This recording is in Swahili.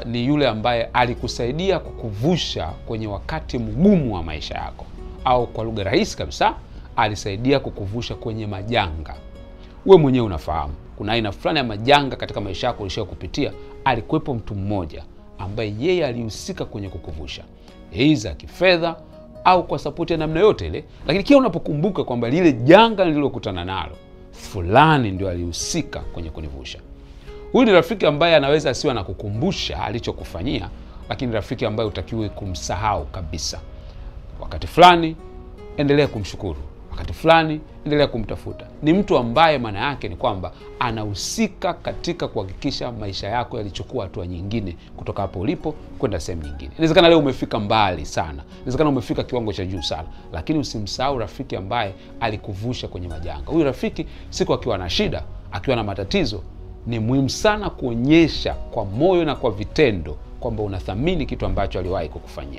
Ni yule ambaye alikusaidia kukuvusha kwenye wakati mgumu wa maisha yako, au kwa lugha rahisi kabisa, alisaidia kukuvusha kwenye majanga. Wewe mwenyewe unafahamu kuna aina fulani ya majanga katika maisha yako ulishakupitia. Alikuwepo mtu mmoja ambaye yeye alihusika kwenye kukuvusha, aidha kifedha au kwa support ya namna yote ile. Lakini kila unapokumbuka kwamba lile janga nililokutana nalo, fulani ndio alihusika kwenye kunivusha. Huyu ni rafiki ambaye anaweza asiwe na kukumbusha alichokufanyia, lakini rafiki ambaye utakiwe kumsahau kabisa. Wakati fulani endelea kumshukuru, wakati fulani endelea kumtafuta. Ni mtu ambaye maana yake ni kwamba anahusika katika kuhakikisha maisha yako yalichukua hatua nyingine kutoka hapo ulipo kwenda sehemu nyingine. Inawezekana leo umefika mbali sana, inawezekana umefika kiwango cha juu sana, lakini usimsahau rafiki ambaye alikuvusha kwenye majanga. Huyu rafiki siku akiwa na shida, akiwa na matatizo, ni muhimu sana kuonyesha kwa moyo na kwa vitendo kwamba unathamini kitu ambacho aliwahi kukufanyia.